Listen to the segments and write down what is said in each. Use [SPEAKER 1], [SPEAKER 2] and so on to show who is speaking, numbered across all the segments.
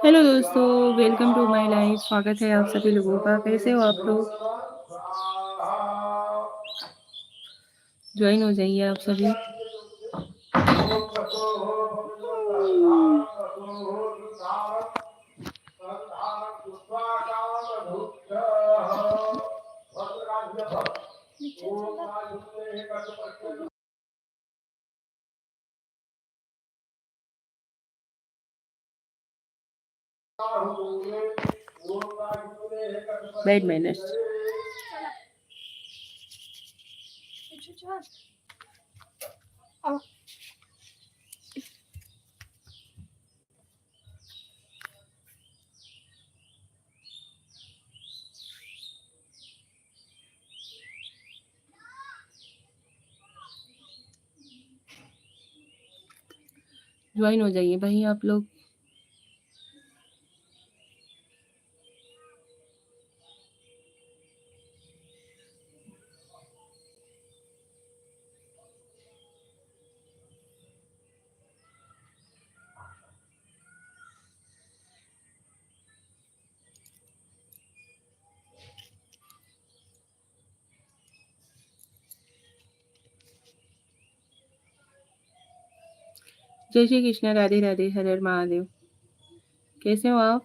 [SPEAKER 1] Hello दोस्तों, welcome to my life. स्वागत है आप सभी लोगों का। कैसे हो आप लोग? ज्वाइन हो जाइए आप सभी। Wait minute. ज्वाइन हो जाइए भाई आप लोग। जय श्री कृष्ण, राधे राधे, हर हर महादेव। कैसे हो आप?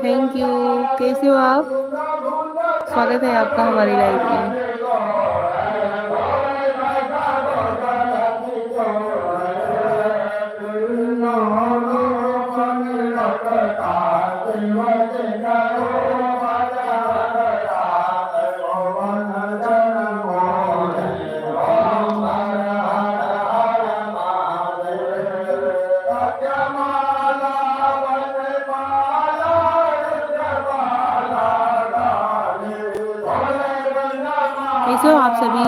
[SPEAKER 1] Thank you. कैसे हो आप? स्वागत है आपका हमारी लाइफ में। कैसे हो आप सभी?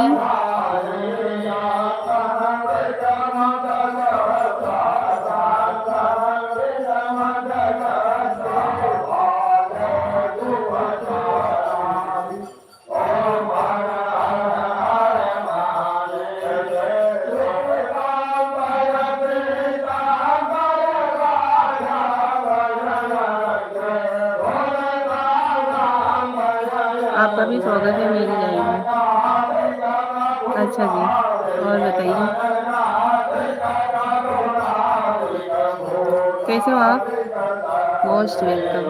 [SPEAKER 1] आपका भी स्वागत है मेरी लाइफ में। अच्छा जी, और बताइए कैसे हो आप? Most welcome.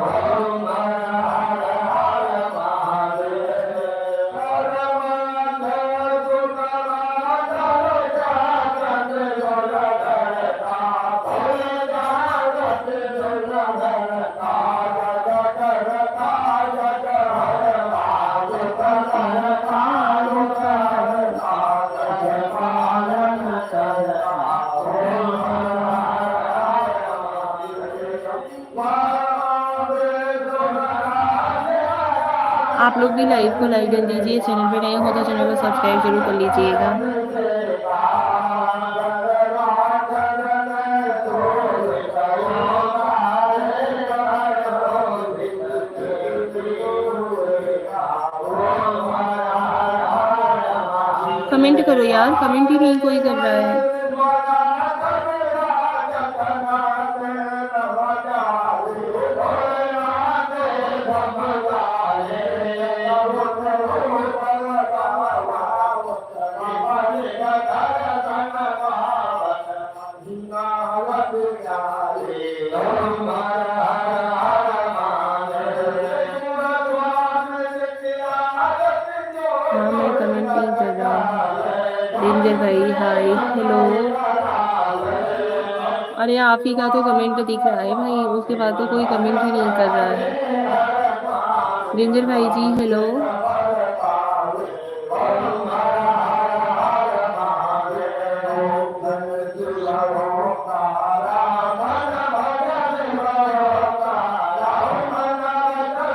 [SPEAKER 1] आप लोग भी लाइव को लाइक कर दीजिए, चैनल पे नए हो तो चैनल को सब्सक्राइब जरूर कर लीजिएगा। कमेंट करो यार, कमेंट ही नहीं कोई कर रहा है। हाँ मैं कमेंट नहीं कर रहा हूँ। डेंजर भाई हाय हेलो। अरे आप ही का तो कमेंट दिख रहा है भाई, उसके बाद तो कोई कमेंट ही नहीं कर रहा है। डेंजर भाई जी हेलो।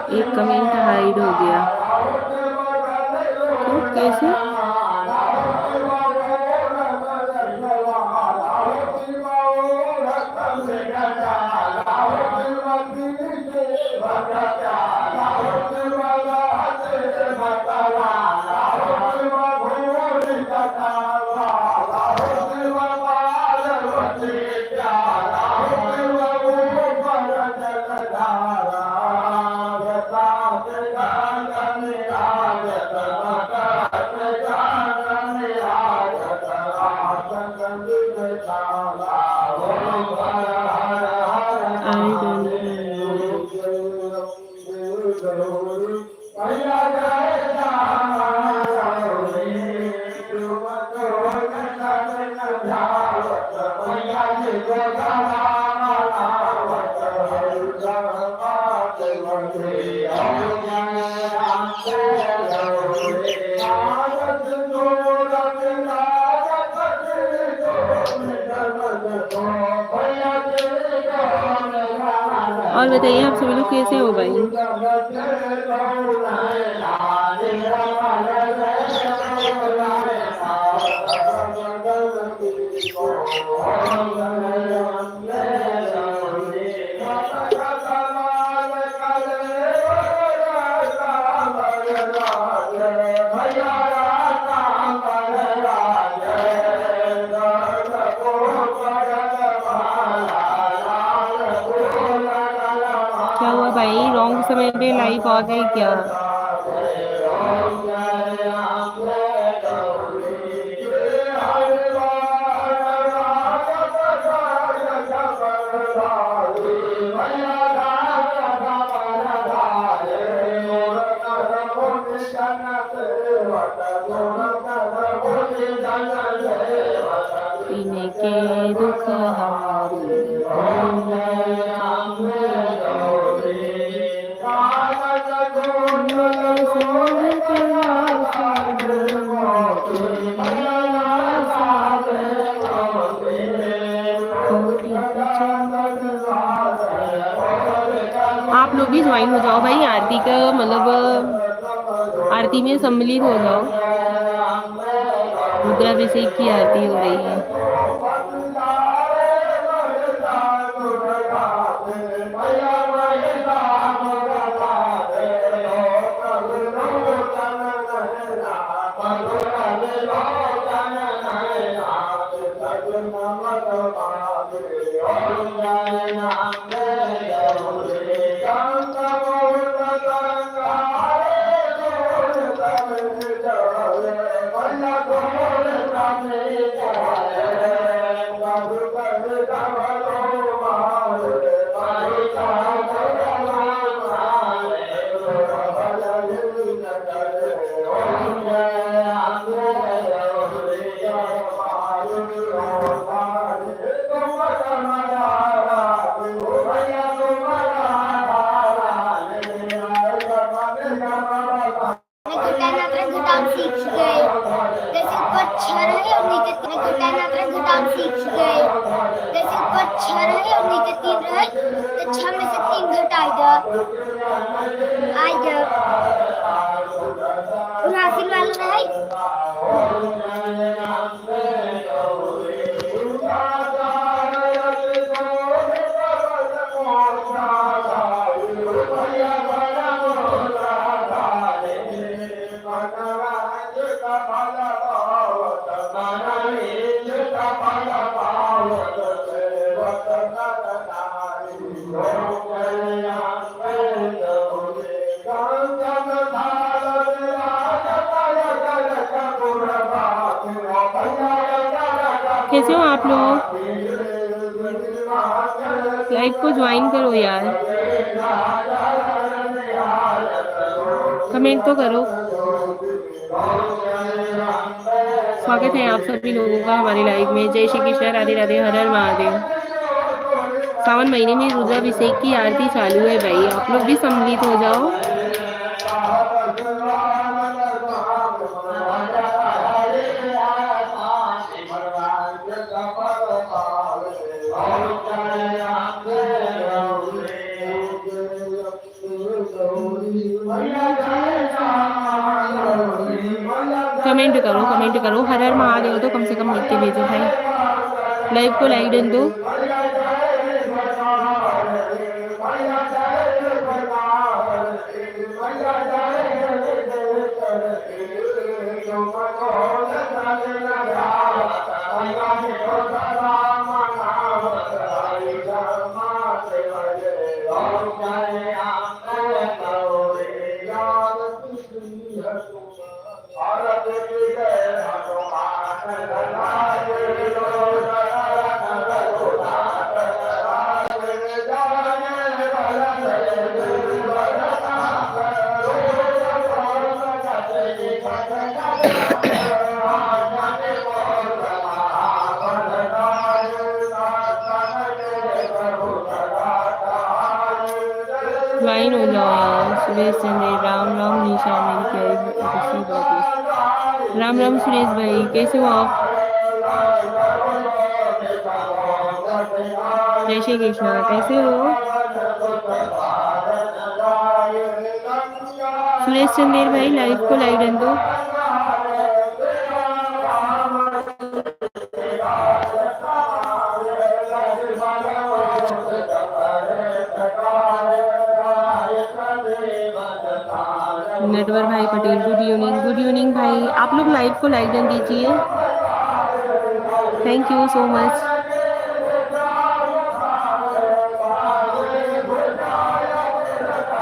[SPEAKER 1] एक कमेंट हाइड हो गया, क्यों कैसे? और बताइए आप सभी लोग कैसे हो भाई? क्या हुआ भाई, रॉन्ग समय पे लाइव आ गए क्या? पीने के दुख आप लोग भी ज्वाइन हो जाओ भाई, आरती का मतलब आरती में सम्मिलित हो जाओ। रुद्राभिषेक की आरती हो रही है।
[SPEAKER 2] छह में से तीन घटा इधर आ इधर
[SPEAKER 1] कैसे हो आप लोग? लाइव को ज्वाइन करो यार, कमेंट तो करो। स्वागत है आप सभी लोगों का हमारे लाइव में। जय श्री कृष्ण, राधे राधे, हर हर महादेव। सावन महीने में रुद्राभिषेक की आरती चालू है भाई, आप लोग भी सम्मिलित हो जाओ। कमेंट करो, कमेंट करो, हर हर महादेव तो कम से कम लिख के भेजो भाई। लाइव को लाइक डन दो। ज्वाइन हो जाओ यार। सुरेश चंद्र, राम राम निशा, मेरी प्यारी अच्छी बात है। राम राम सुरेश भाई, कैसे हो आप? जय श्री कृष्णा, कैसे हो सुरेश चंदेर भाई? लाइव को लाइक डन दो। नटवर भाई Patel, good evening. Good evening भाई, आप लोग लाइव को लाइक डन दीजिए। Thank you so much.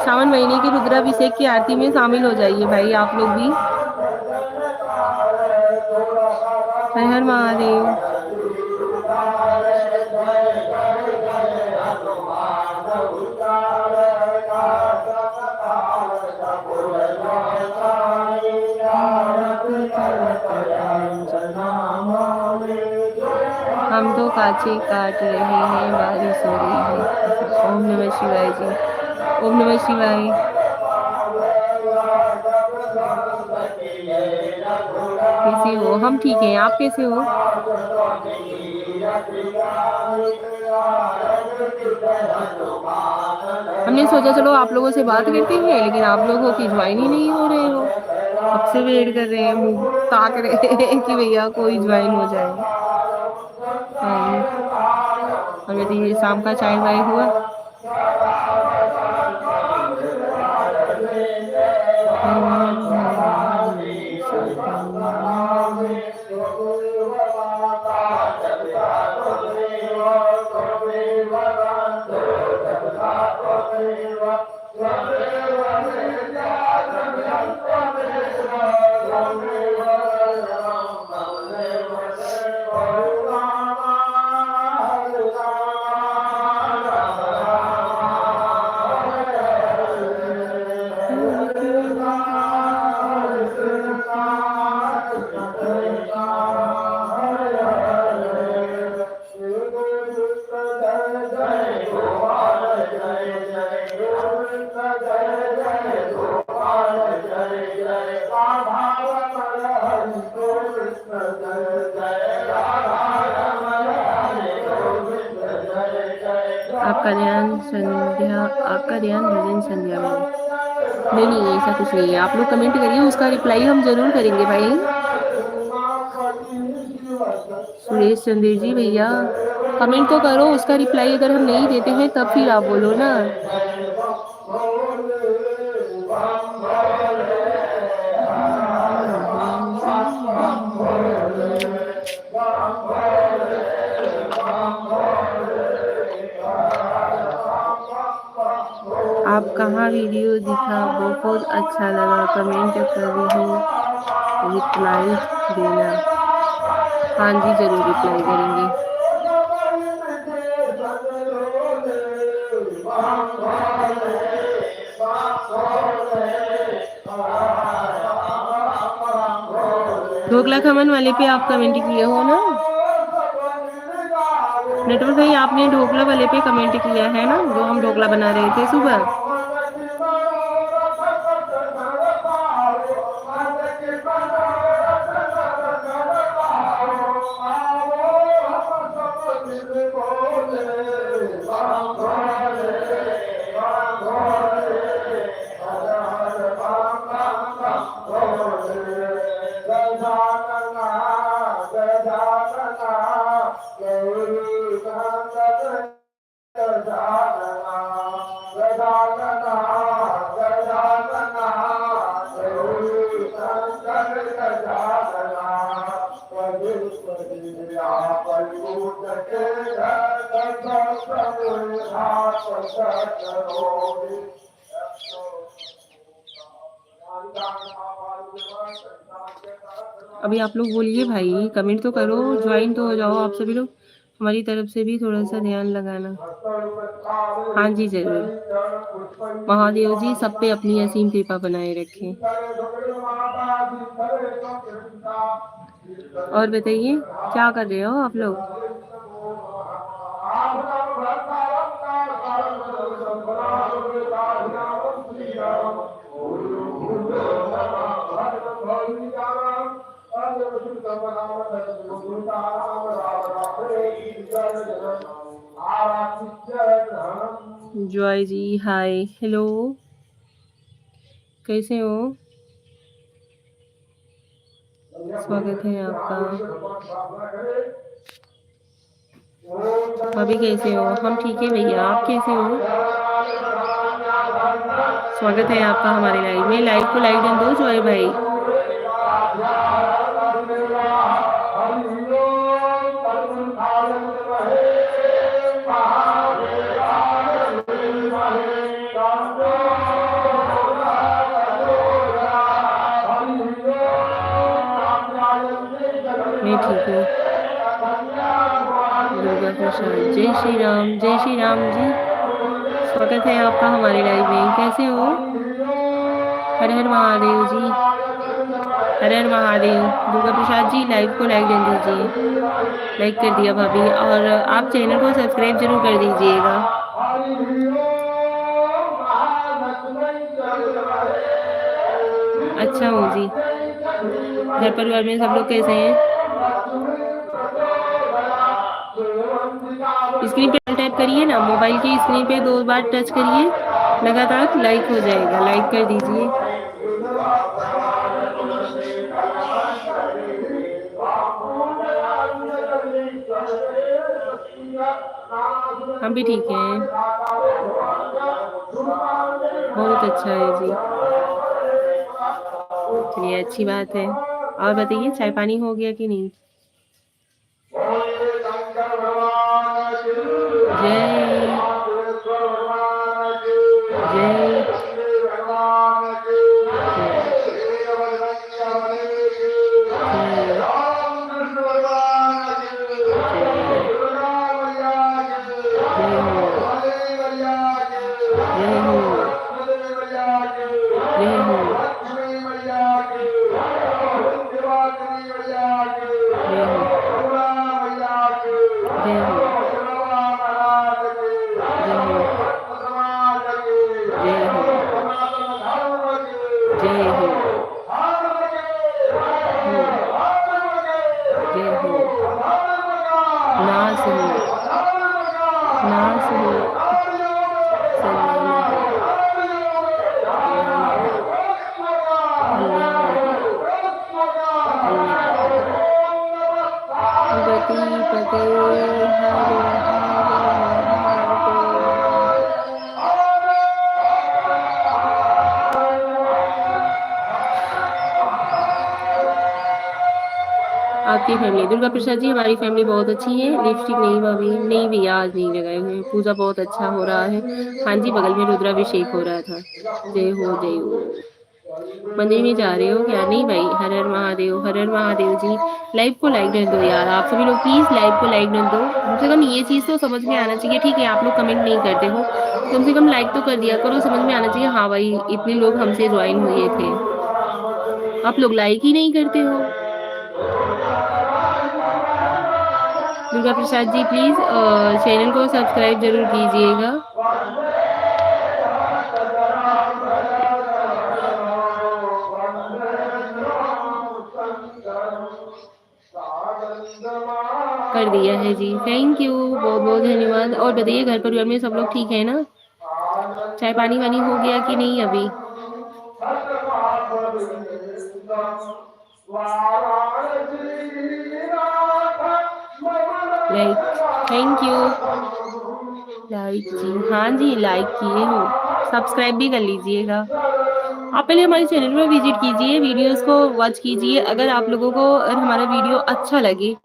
[SPEAKER 1] Sawan महीने की रुद्राभिषेक की आरती में शामिल हो जाइए भाई आप लोग भी। हर हर महादेव। हम तो काचे काट रहे हैं, बारिश हो रही है। ओम नमः शिवाय जी, ओम नमः शिवाय। कैसे हो? हम ठीक हैं, आप कैसे हो? हमने सोचा चलो आप लोगों से बात करते हैं, लेकिन आप लोगों की ज्वाइन ही नहीं हो रहे हो। अब से वेट कर रहे हैं, मुंह ताक रहे हैं कि भैया कोई ज्वाइन हो जाए। हमें तो ये शाम का चाय वाय हुआ। आपका ध्यान संध्या, आपका ध्यान भजन संध्या में। नहीं, ऐसा कुछ नहीं है। आप लोग कमेंट करिए, उसका रिप्लाई हम जरूर करेंगे भाई। सुरेश चंदेर जी भैया, कमेंट तो करो, उसका रिप्लाई अगर हम नहीं देते हैं तब फिर आप बोलो ना। आप कहाँ वीडियो दिखा, बहुत अच्छा लगा, कमेंट कर रही हूँ, रिप्लाई देना। हाँ जी, ज़रूर रिप्लाई करेंगे। ढोकला खमन वाले पे आप कमेंट किए हो ना? नेटवर्क भाई, आपने ढोकला वाले पे कमेंट किया है ना, जो हम ढोकला बना रहे थे सुबह? अभी आप लोग बोलिए भाई, कमेंट तो करो, ज्वाइन तो हो जाओ आप सभी लोग। हमारी तरफ से भी थोड़ा सा ध्यान लगाना। हाँ जी, जरूर। महादेव जी सब पे अपनी असीम कृपा बनाए रखें। और बताइए, क्या कर रहे हो आप लोग? जॉय जी हाय, हेलो, कैसे हो? स्वागत है आपका। भाभी कैसे हो? हम ठीक है भैया, आप कैसे हो? स्वागत है आपका हमारे लाइव में। लाइव को लाइक डन दो जॉय भाई। मैं ठीक हूँ। दुर्गा प्रसाद, जय श्री राम, जय श्री राम जी। स्वागत है आपका हमारे लाइव में। कैसे हो? हर हर महादेव जी, हर हर महादेव। दुर्गा प्रसाद जी लाइव को लाइक दे दीजिए। लाइक कर दिया भाभी, और आप चैनल को सब्सक्राइब जरूर कर दीजिएगा। अच्छा हूँ जी। घर परिवार में सब लोग कैसे हैं? स्क्रीन पे टैप करिए ना, मोबाइल की स्क्रीन पे 2 बार टच करिए, लगातार लाइक हो जाएगा। लाइक कर दीजिए। हम भी ठीक हैं, बहुत अच्छा है जी। चलिए, अच्छी बात है। और बताइए, चाय पानी हो गया कि नहीं? जय जय आपकी फैमिली? दुर्गा प्रसाद जी हमारी फैमिली बहुत अच्छी है। लिपस्टिक नहीं भाभी, नहीं भैया आज नहीं लगाए हुए। पूजा बहुत अच्छा हो रहा है। हाँ जी, बगल में रुद्राभिषेक हो रहा था। जय हो जय हो। मंदिर में जा रहे हो क्या? नहीं भाई, हर हर महादेव, हर हर महादेव जी। लाइव को लाइक कर दो यार, आप सभी लोग प्लीज लाइव को लाइक कर दो। कम से कम ये चीज तो समझ में आना चाहिए। ठीक है आप लोग कमेंट नहीं करते हो, कम से कम लाइक तो कर दिया करो, समझ में आना चाहिए हाँ भाई इतने लोग हमसे ज्वाइन हुए थे। आप लोग लाइक ही नहीं करते हो। दुर्गा प्रसाद जी प्लीज चैनल को सब्सक्राइब जरूर कीजिएगा। कर दिया है जी, थैंक यू, बहुत बहुत धन्यवाद। और बताइए घर परिवार में सब लोग ठीक है ना? चाय पानी वानी हो गया कि नहीं अभी? Like, thank you. लाइक जी, हाँ जी लाइक किए हो, सब्सक्राइब भी कर लीजिएगा। आप पहले हमारे चैनल में विजिट कीजिए, वीडियोस को वॉच कीजिए। अगर आप लोगों को अगर हमारा वीडियो अच्छा लगे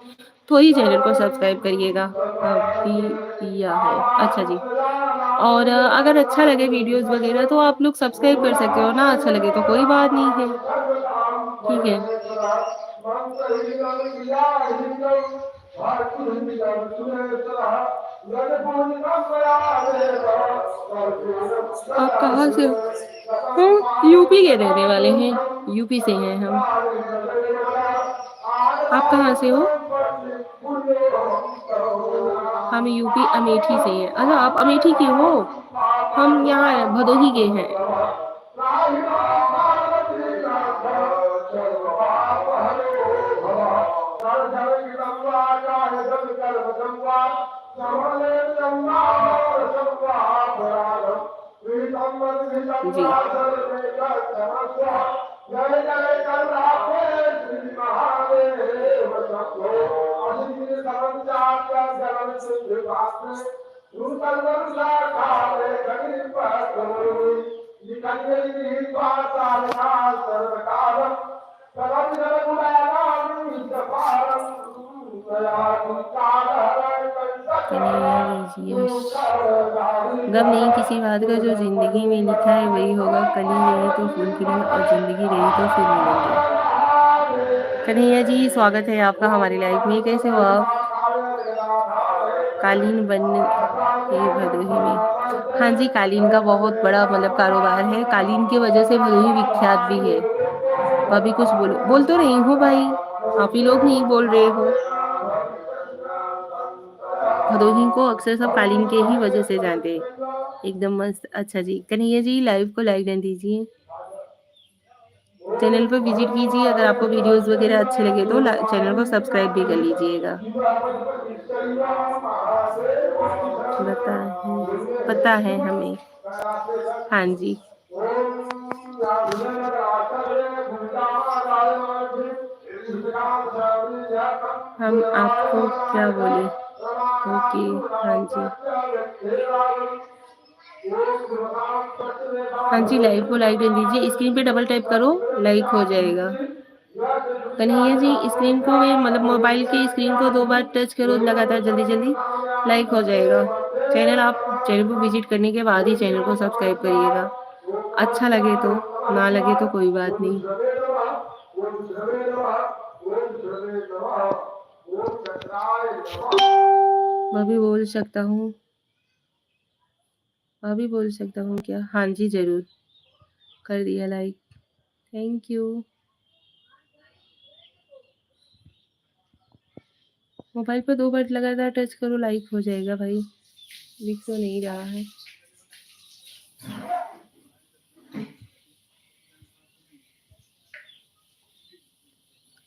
[SPEAKER 1] तो ही चैनल को सब्सक्राइब करिएगा। अभी किया है, अच्छा जी। और अगर अच्छा लगे वीडियोस वगैरह तो आप लोग सब्सक्राइब कर सकते हो ना, अच्छा लगे तो कोई बात नहीं है, ठीक है। आप कहाँ से हो? हम यूपी के रहने वाले हैं, यूपी से हैं हम। आप कहाँ से हो? हम यूपी अमेठी से हैं। अच्छा आप अमेठी के हो? हम यहाँ भदोही के हैं। जी गम नहीं किसी बात का, जो जिंदगी में लिखा है वही होगा। कली रही तो फूल खिलेंगे और जिंदगी रही तो फिर मिलेंगे। कन्हैया जी स्वागत है आपका हमारी लाइफ में, कैसे हो आप? कालीन बन के भदोही में, हाँ जी कालीन का बहुत बड़ा मतलब कारोबार है, कालीन की वजह से भदोही विख्यात भी है। अभी कुछ बोल तो रही हूँ भाई, आप ही लोग नहीं बोल रहे हो। भदोही को अक्सर सब कालीन के ही वजह से जानते हैं, एकदम मस्त। अच्छा जी कन्हैया जी लाइव को लाइक कर दीजिए, चैनल पर विजिट कीजिए। अगर आपको वीडियोस वगैरह अच्छे लगे तो चैनल को सब्सक्राइब भी कर लीजिएगा। पता है हमें, हाँ जी। हम आपको क्या बोले? ओके हाँ जी, हाँ जी लाइव को लाइक कर दीजिए, स्क्रीन पे डबल टैप करो लाइक हो जाएगा। कन्हैया जी स्क्रीन को मतलब मोबाइल की स्क्रीन को 2 बार टच करो लगातार, जल्दी जल्दी लाइक हो जाएगा। चैनल आप चैनल को विजिट करने के बाद ही चैनल को सब्सक्राइब करिएगा, अच्छा लगे तो, ना लगे तो कोई बात नहीं। मैं भी बोल सकता हूँ, अभी बोल सकता हूँ क्या? हाँ जी जरूर, कर दिया लाइक, थैंक यू। मोबाइल पर 2 बार लगातार टच करो लाइक हो जाएगा भाई, दिख तो नहीं रहा है।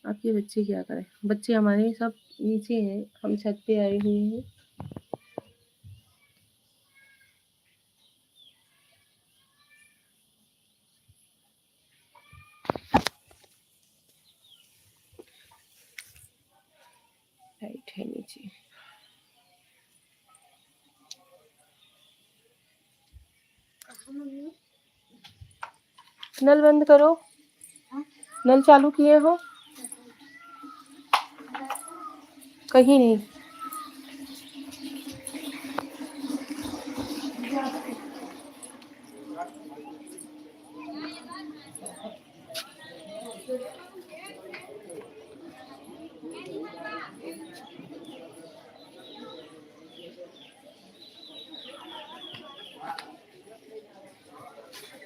[SPEAKER 1] आपके बच्चे क्या करें? बच्चे हमारे सब नीचे हैं, हम छत पे आए हुए हैं। लाइट है नीचे, नल बंद करो, नल चालू किए हो? कहीं नहीं।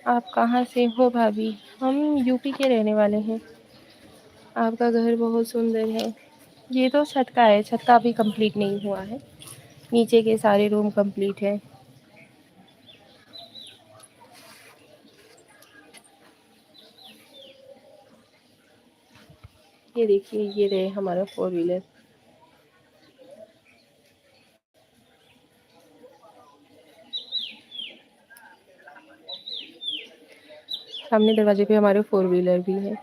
[SPEAKER 1] आप कहाँ से हो भाभी? हम यूपी के रहने वाले हैं। आपका घर बहुत सुंदर है। ये तो छत का है, छत का अभी कंप्लीट नहीं हुआ है। नीचे के सारे रूम कंप्लीट है। ये देखिए, ये रहे हमारा 4 व्हीलर। सामने दरवाजे पे हमारे 4 व्हीलर भी है।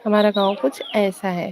[SPEAKER 1] हमारा गांव कुछ ऐसा है।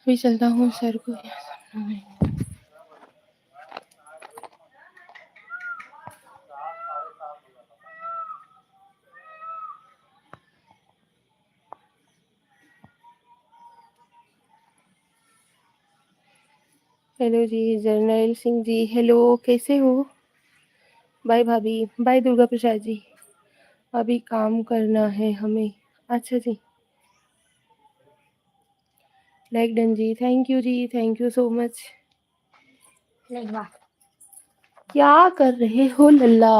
[SPEAKER 1] अभी चलता हूँ सर को यहाँ सपनों में। हेलो जी, जर्नैल सिंह जी, हेलो, कैसे हो? बाय भाभी, बाय दुर्गा प्रसाद जी। अभी काम करना है हमें। अच्छा जी, लाइक डन जी, थैंक यू जी, थैंक यू सो मच। क्या कर रहे हो लल्ला?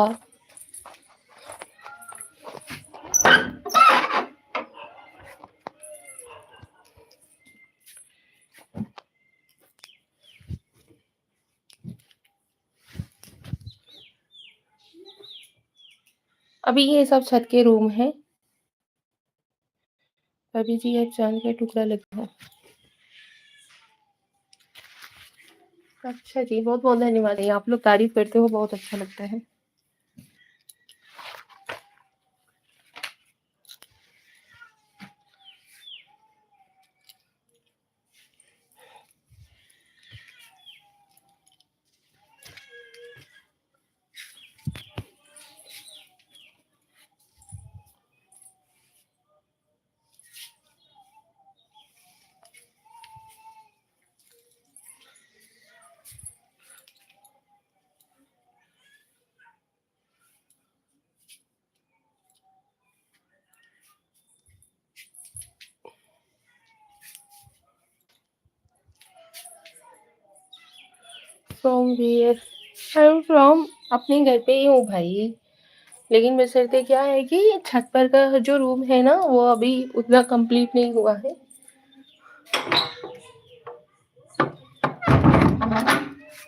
[SPEAKER 1] अभी ये सब छत के रूम हैं। भाभी जी, आप चांद का टुकड़ा लगे हो। अच्छा जी, बहुत बहुत धन्यवाद। आप लोग तारीफ करते हो, बहुत अच्छा लगता है। From where? I am from अपने घर पे ही हूँ भाई। लेकिन बशर्ते क्या है कि छत पर का जो रूम है ना, वो अभी उतना कंप्लीट नहीं हुआ है।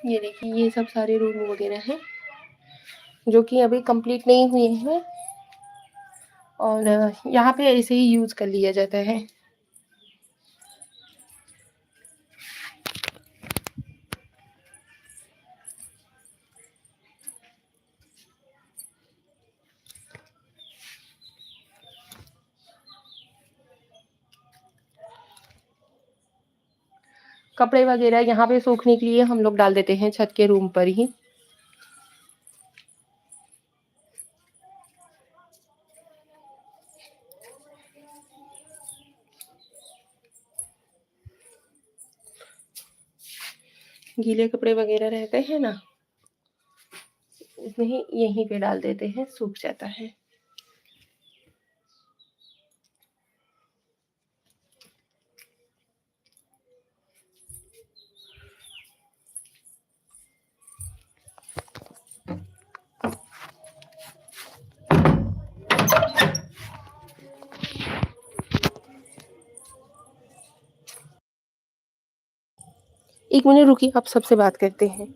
[SPEAKER 1] ये देखिए, ये सब सारे रूम वगैरह हैं जो कि अभी कंप्लीट नहीं हुए हैं, और यहाँ पे ऐसे ही यूज कर लिया जाता है। कपड़े वगैरह यहाँ पे सूखने के लिए हम लोग डाल देते हैं छत के रूम पर ही। गीले कपड़े वगैरह रहते हैं ना, उसमें ही यहीं पे डाल देते हैं, सूख जाता है। 1 मिनट रुकिए, आप सबसे बात करते हैं।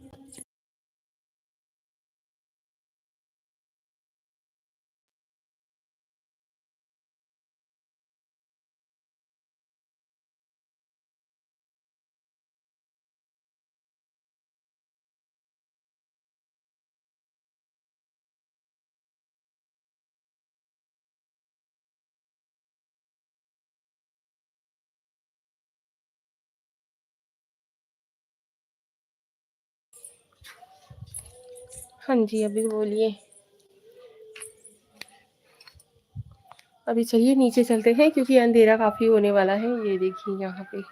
[SPEAKER 1] हाँ जी, अभी बोलिए। अभी चलिए नीचे चलते हैं क्योंकि अंधेरा काफ़ी होने वाला है। ये देखिए यहाँ पे।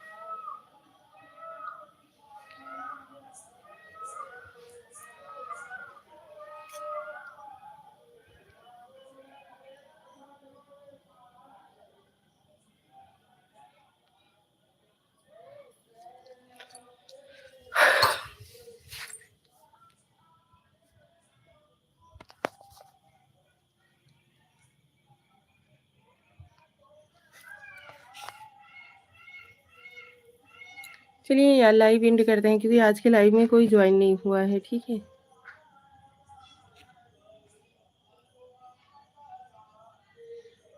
[SPEAKER 1] चलिए यार लाइव एंड करते हैं क्योंकि आज के लाइव में कोई जॉइन नहीं हुआ है, ठीक है?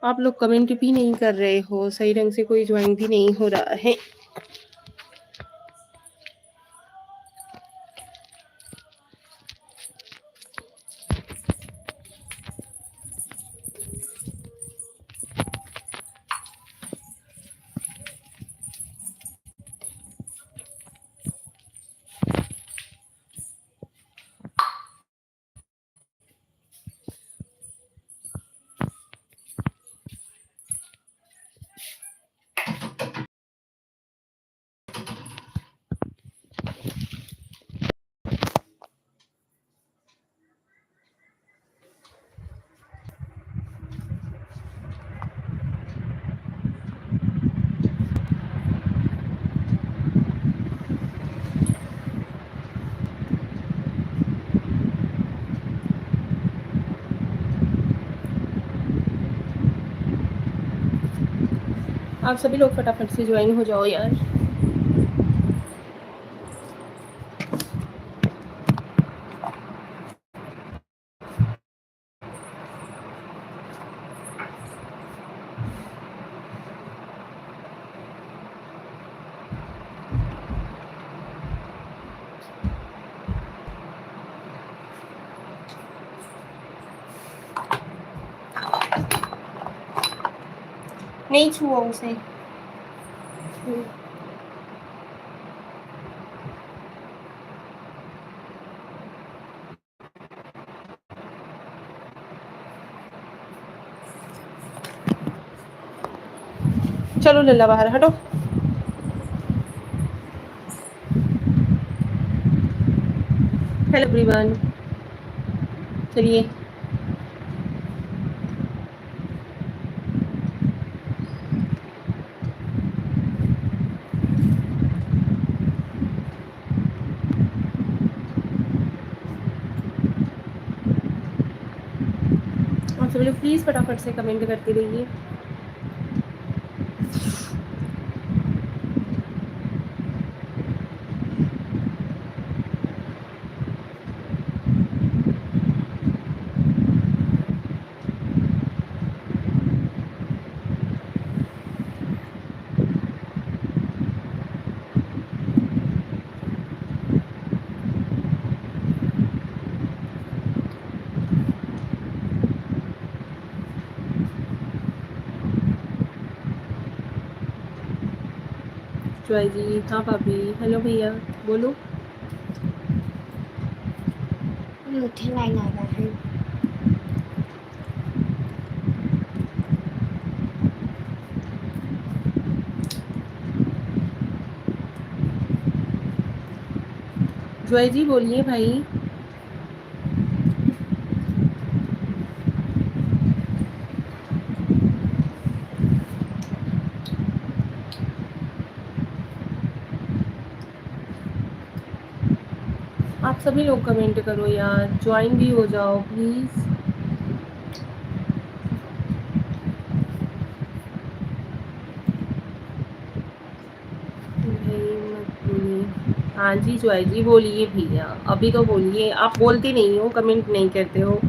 [SPEAKER 1] आप लोग कमेंट भी नहीं कर रहे हो, सही ढंग से कोई जॉइन भी नहीं हो रहा है। आप सभी लोग फटाफट से ज्वाइन हो जाओ यार। नहीं छुओ उसे। चलो लल्ला बाहर हटो। हेलो एवरीवन, चलिए। आप सभी लोग प्लीज़ फटाफट से कमेंट करते रहिए। जॉय जी, हाँ भाभी, हेलो भैया, बोलो।
[SPEAKER 2] मुझे लाइन आ रहा है।
[SPEAKER 1] जॉय जी बोलिए भाई। आप सभी लोग कमेंट करो यार, ज्वाइन भी हो जाओ प्लीज़। भाई मत बोलिए। हाँ जी जॉय जी बोलिए भैया, अभी तो बोलिए, आप बोलते नहीं हो, कमेंट नहीं करते हो।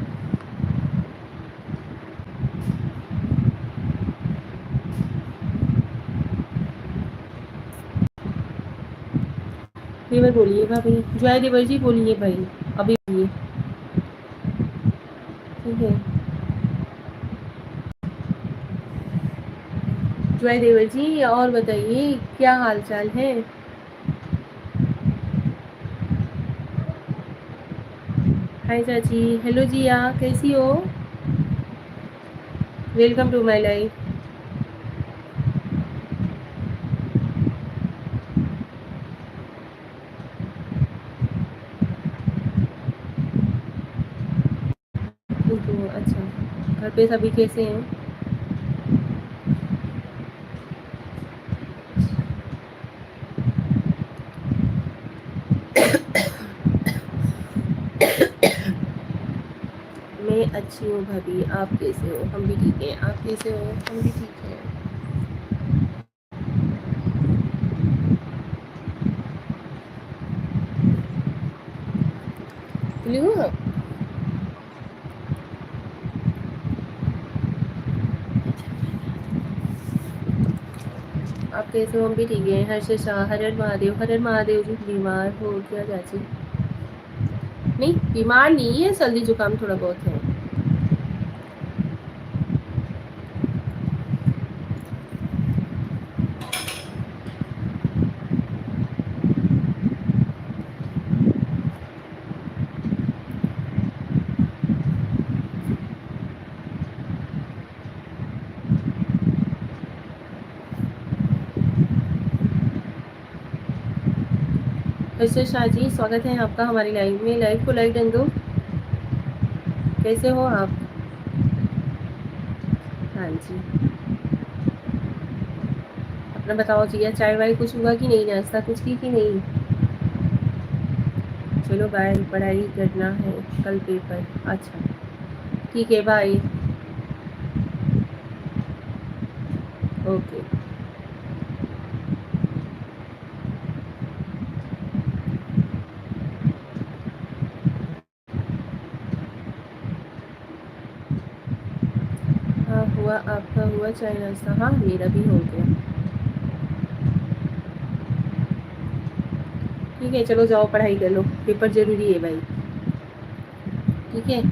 [SPEAKER 1] देवर बोलिए भाभी, जॉय देवर जी बोलिए भाई, अभी बोलिए, ठीक है। जॉय देवर जी और बताइए क्या हाल चाल है। हाय चाची, हेलो जिया, कैसी हो? Welcome to my life. तो अच्छा, घर पे सभी कैसे हैं? मैं अच्छी हूँ भाभी, आप कैसे हो? हम भी ठीक हैं। आप कैसे हो? हम भी ठीक हैं। ब्लू, आप कैसे हो? हम भी ठीक हैं। हर्ष शाह, हर हर महादेव, हर हर महादेव जी। बीमार हो क्या चाची? नहीं बीमार नहीं है, सर्दी जुकाम थोड़ा बहुत है। हर्ष शाह जी स्वागत है आपका हमारी लाइव में। लाइव को लाइक डन दो। कैसे हो आप? हाँ जी, अपना बताओ जिया, चाय वाय कुछ हुआ कि नहीं? नाश्ता कुछ की कि नहीं? चलो बाय, पढ़ाई करना है, कल पेपर। अच्छा ठीक है, बाय। ओके। हाँ हुआ, आपका हुआ चाय नाश्ता? हाँ मेरा भी हो गया। ठीक है चलो जाओ पढ़ाई कर लो, पेपर ज़रूरी है भाई, ठीक है।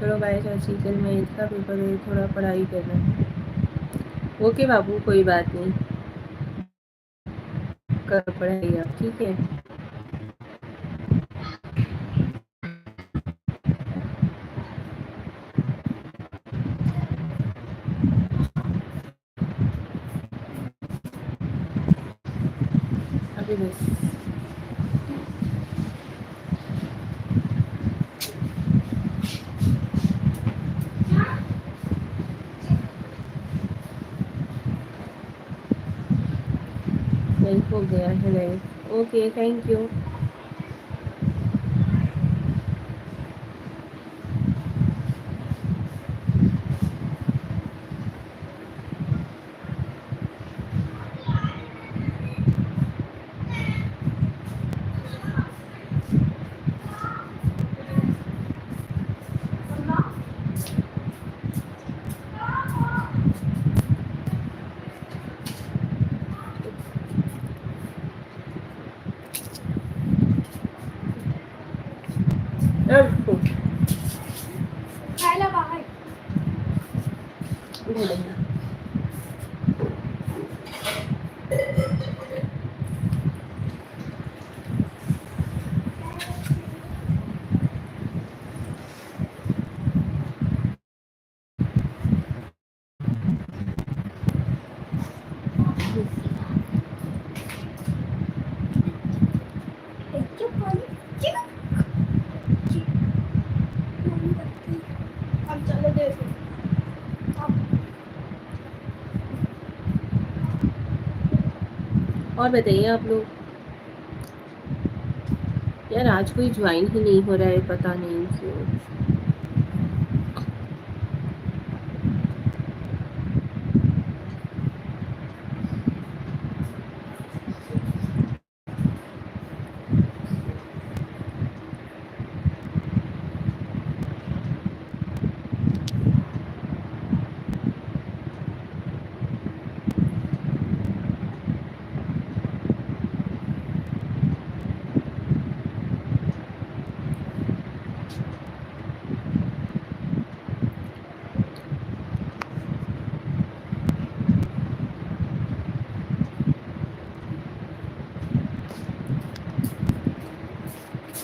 [SPEAKER 1] चलो बाय चाची, कल मैथ का पेपर है, थोड़ा पढ़ाई करना है। ओके बाबू, कोई बात नहीं, कर पढ़ाई आप, ठीक है। अभी बस नहीं हो गया है, नहीं। Okay thank you.
[SPEAKER 2] खायला बाहेर अब चलो देखो और
[SPEAKER 1] बताइए आप लोग, यार आज कोई ज्वाइन ही नहीं हो रहा है, पता नहीं क्यों।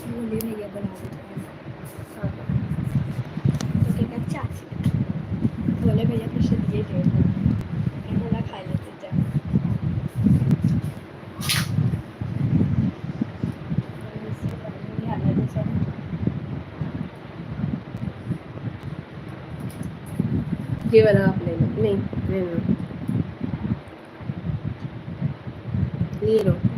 [SPEAKER 2] बोले भैया बना देते हैं
[SPEAKER 1] हाँ,
[SPEAKER 2] तो क्या कहते चाची बोले भैया कुछ दिए थे मैं बोला खा लेते जा
[SPEAKER 1] ये वाला आप ले लो, नहीं ले लो, ये लो।